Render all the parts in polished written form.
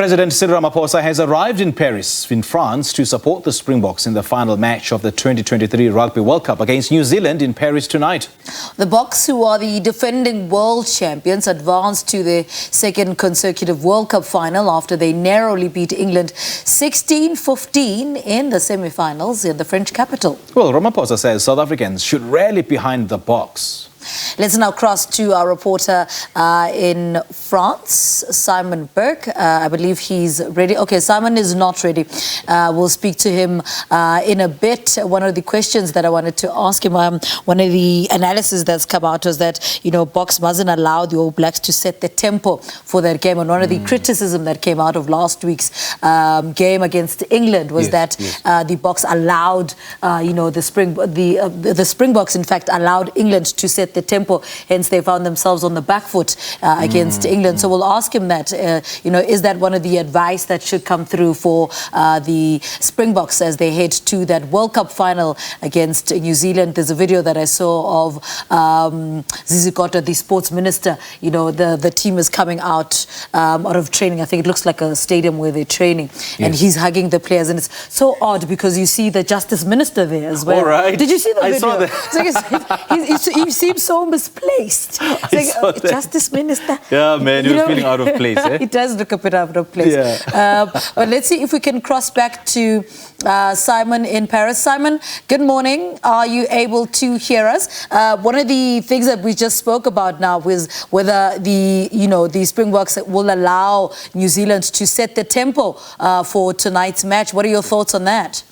President Cyril Ramaphosa has arrived in Paris, in France, to support the Springboks in the final match of the 2023 Rugby World Cup against New Zealand in Paris tonight. The Boks, who are the defending world champions, advanced to their second consecutive World Cup final after they narrowly beat England 16-15 in the semi-finals in the French capital. Well, Ramaphosa says South Africans should rally behind the Boks. Let's now cross to our reporter in France, Simon Burke. I believe he's ready. Okay, Simon is not ready. We'll speak to him in a bit. One of the questions that I wanted to ask him, one of the analysis that's come out was that, you know, Boks mustn't allow the All Blacks to set the tempo for that game. And one of the criticism that came out of last week's game against England was that the Boks allowed, you know, the Springboks, in fact, allowed England to set the tempo, hence they found themselves on the back foot against England. So we'll ask him that, you know, is that one of the advice that should come through for the Springboks as they head to that World Cup final against New Zealand? There's a video that I saw of Zizikota, the sports minister. You know, the team is coming out of training. I think it looks like a stadium where they're training, and he's hugging the players, and it's so odd because you see the justice minister there as well. All right. Did you see the video? I saw that. He seems so misplaced. It's like, Justice Minister. Yeah, man, you're feeling out of place. Eh? It does look a bit out of place. Yeah. But let's see if we can cross back to Simon in Paris. Simon, good morning. Are you able to hear us? One of the things that we just spoke about now was whether the Springboks will allow New Zealand to set the tempo for tonight's match. What are your thoughts on that?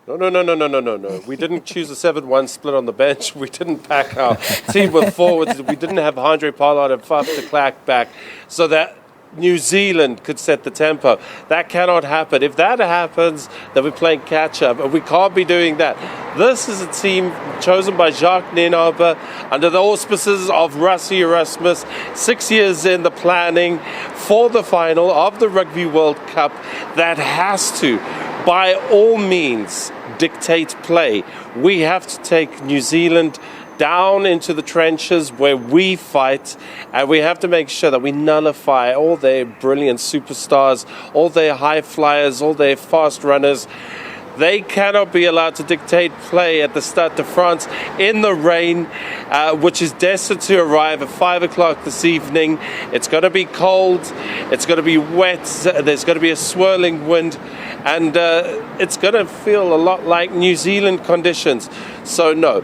No. We didn't choose a 7-1 split on the bench. We didn't pack our team with forwards. We didn't have Andre Pollard and Faf de Klerk back so that New Zealand could set the tempo. That cannot happen. If that happens, then we're playing catch-up, and we can't be doing that. This is a team chosen by Jacques Nienaber under the auspices of Rassie Erasmus, 6 years in the planning for the final of the Rugby World Cup that has to, by all means, dictate play. We have to take New Zealand down into the trenches where we fight, and we have to make sure that we nullify all their brilliant superstars, all their high flyers, all their fast runners. They cannot be allowed to dictate play at the Stade de France in the rain, which is destined to arrive at 5 o'clock this evening. It's going to be cold, it's going to be wet, there's going to be a swirling wind, and it's going to feel a lot like New Zealand conditions. So no,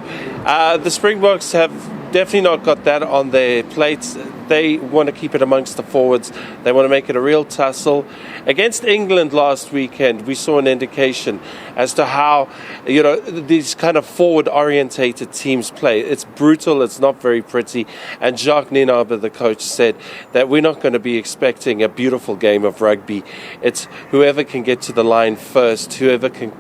the Springboks have definitely not got that on their plates. They want to keep it amongst the forwards. They want to make it a real tussle. Against England last weekend, we saw an indication as to how, you know, these kind of forward-orientated teams play. It's brutal, it's not very pretty. And Jacques Nienaber, the coach, said that we're not going to be expecting a beautiful game of rugby. It's whoever can get to the line first, whoever can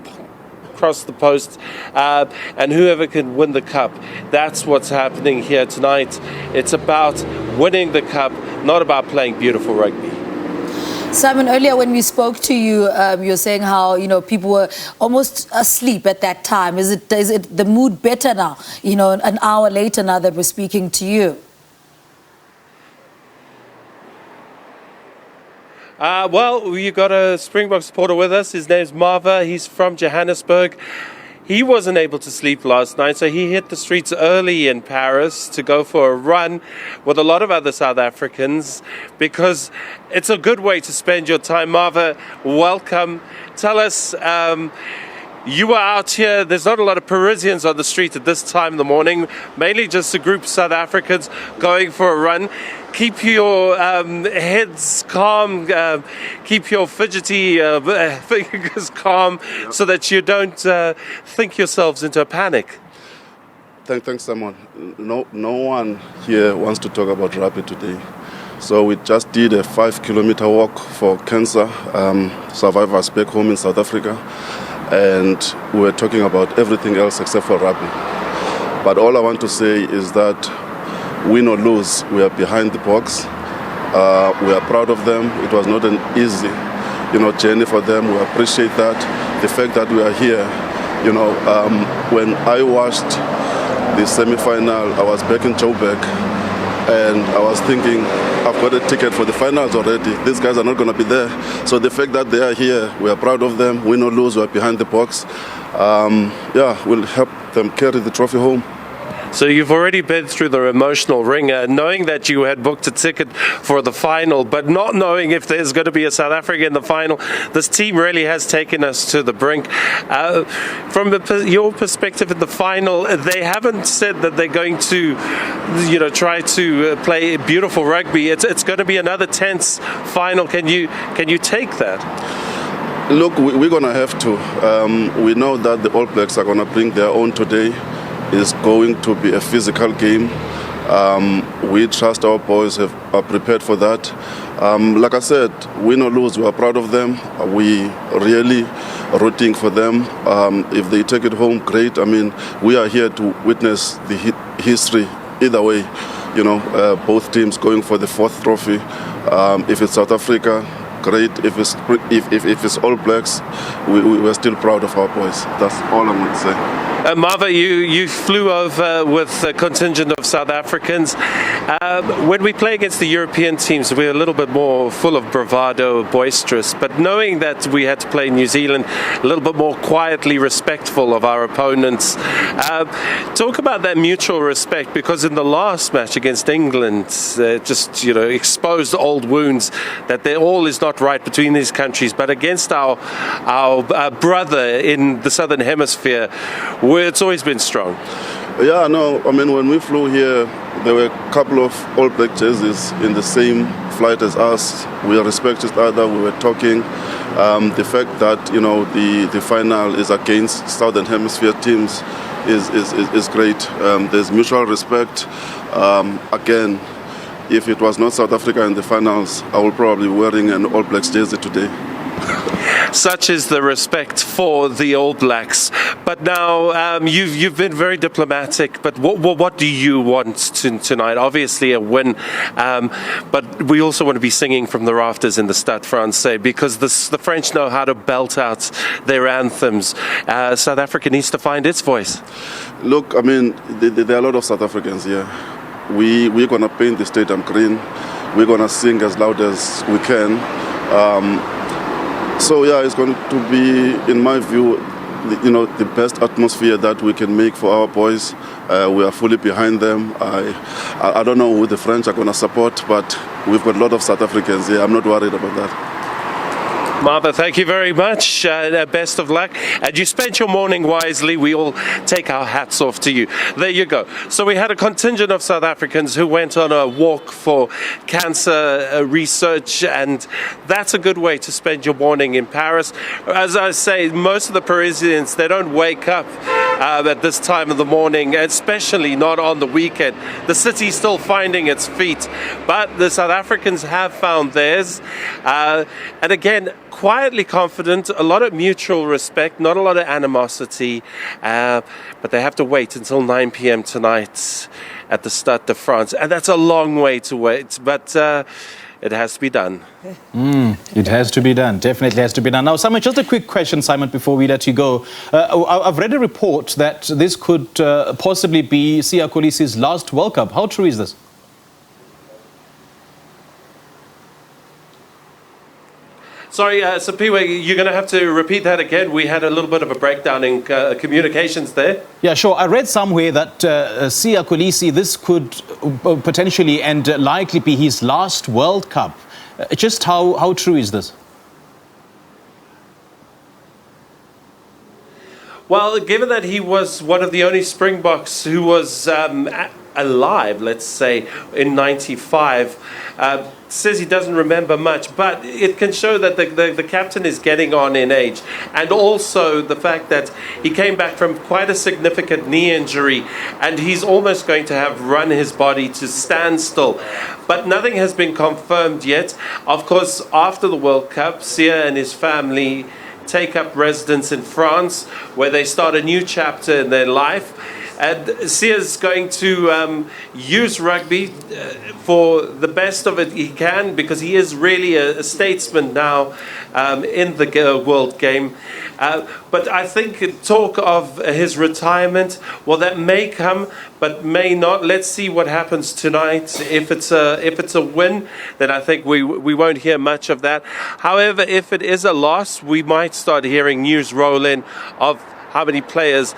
cross the post, and whoever can win the cup. That's what's happening here tonight. It's about winning the cup, not about playing beautiful rugby. Simon, earlier when we spoke to you, you were saying how, you know, people were almost asleep at that time. Is it the mood better now, you know, an hour later now that we're speaking to you? Well, you got a Springbok supporter with us. His name's Marva. He's from Johannesburg. He wasn't able to sleep last night, so he hit the streets early in Paris to go for a run with a lot of other South Africans because it's a good way to spend your time. Marva, welcome. Tell us, you were out here. There's not a lot of Parisians on the street at this time in the morning, mainly just a group of South Africans going for a run. Keep your heads calm, keep your fidgety fingers calm so that you don't think yourselves into a panic. Thanks, Simon. No one here wants to talk about rugby today. So we just did a 5-kilometer walk for cancer survivors back home in South Africa. And we're talking about everything else except for rugby. But all I want to say is that win or lose, we are behind the Boks. We are proud of them. It was not an easy, journey for them. We appreciate that. The fact that we are here, when I watched the semi-final, I was back in Joburg, and I was thinking, I've got a ticket for the finals already. These guys are not going to be there. So the fact that they are here, we are proud of them. Win or lose, we are behind the Boks. We'll help them carry the trophy home. So you've already been through the emotional ringer, knowing that you had booked a ticket for the final, but not knowing if there's going to be a South Africa in the final. This team really has taken us to the brink. From your perspective in the final, they haven't said that they're going to, try to play beautiful rugby. It's going to be another tense final. Can you take that? Look, we're going to have to. We know that the All Blacks are going to bring their own today. It's going to be a physical game. We trust our boys are prepared for that. Like I said, win or lose, we are proud of them. We really rooting for them. If they take it home, great. I mean, we are here to witness the history. Either way, both teams going for the fourth trophy. If it's South Africa, great. If it's All Blacks, we're still proud of our boys. That's all I'm going to say. Marva, you flew over with a contingent of South Africans. When we play against the European teams, we're a little bit more full of bravado, boisterous. But knowing that we had to play New Zealand, a little bit more quietly respectful of our opponents. Talk about that mutual respect, because in the last match against England, just exposed old wounds that all is not right between these countries. But against our brother in the Southern Hemisphere, it's always been strong. Yeah, no, I mean, when we flew here, there were a couple of All Black jerseys in the same flight as us. We respect each other, we were talking. The fact that, the final is against Southern Hemisphere teams is great. There's mutual respect. Again, if it was not South Africa in the finals, I would probably be wearing an All Blacks jersey today. Such is the respect for the All Blacks. But now you've been very diplomatic. But what do you want tonight? Obviously a win, but we also want to be singing from the rafters in the Stade Francais, because the French know how to belt out their anthems. South Africa needs to find its voice. Look, I mean, there are a lot of South Africans here. We're going to paint the stadium green. We're going to sing as loud as we can. So yeah, it's going to be, in my view, the best atmosphere that we can make for our boys. We are fully behind them. I don't know who the French are going to support, but we've got a lot of South Africans here. I'm not worried about that. Martha, thank you very much. Best of luck. And you spent your morning wisely. We all take our hats off to you. There you go. So we had a contingent of South Africans who went on a walk for cancer research, and that's a good way to spend your morning in Paris. As I say, most of the Parisians, they don't wake up at this time of the morning, especially not on the weekend. The city's still finding its feet, but the South Africans have found theirs. And again, quietly confident, a lot of mutual respect, not a lot of animosity, but they have to wait until 9 p.m. tonight at the Stade de France. And that's a long way to wait, but it has to be done. It has to be done. Definitely has to be done. Now, Simon, just a quick question, Simon, before we let you go. I've read a report that this could possibly be Siya Kolisi's last World Cup. How true is this? Sorry, Sapiwe, you're going to have to repeat that again. We had a little bit of a breakdown in communications there. Yeah, sure. I read somewhere that Siya Kolisi, this could potentially and likely be his last World Cup. Just how true is this? Well, given that he was one of the only Springboks who was alive, let's say, in 95, says he doesn't remember much, but it can show that the captain is getting on in age. And also the fact that he came back from quite a significant knee injury, and he's almost going to have run his body to standstill. But nothing has been confirmed yet. Of course, after the World Cup, Siya and his family take up residence in France, where they start a new chapter in their life. And Sia's going to use rugby for the best of it he can, because he is really a statesman now in the world game. But I think talk of his retirement, well, that may come, but may not. Let's see what happens tonight. If it's a win, then I think we won't hear much of that. However, if it is a loss, we might start hearing news roll in of how many players.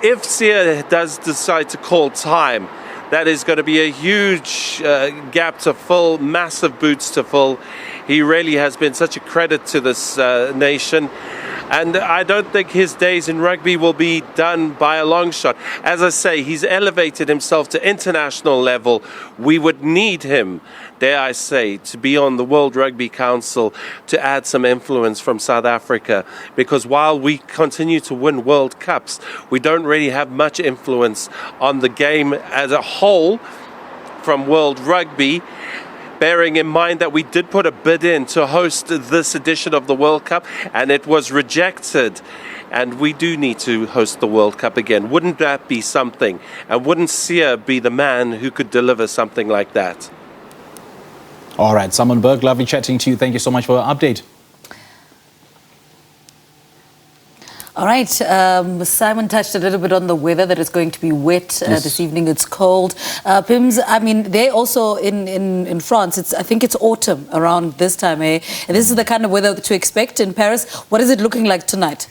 If Sia does decide to call time, that is going to be a huge gap to fill, massive boots to fill. He really has been such a credit to this nation. And I don't think his days in rugby will be done by a long shot. As I say, he's elevated himself to international level. We would need him, dare I say, to be on the World Rugby Council to add some influence from South Africa. Because while we continue to win World Cups, we don't really have much influence on the game as a whole from World Rugby. Bearing in mind that we did put a bid in to host this edition of the World Cup and it was rejected. And we do need to host the World Cup again. Wouldn't that be something? And wouldn't Sia be the man who could deliver something like that? All right, Simon Burke, lovely chatting to you. Thank you so much for your update. All right, Simon touched a little bit on the weather, that it's going to be wet this evening. It's cold. Pims, I mean, they also in France, I think it's autumn around this time, eh? And this is the kind of weather to expect in Paris. What is it looking like tonight?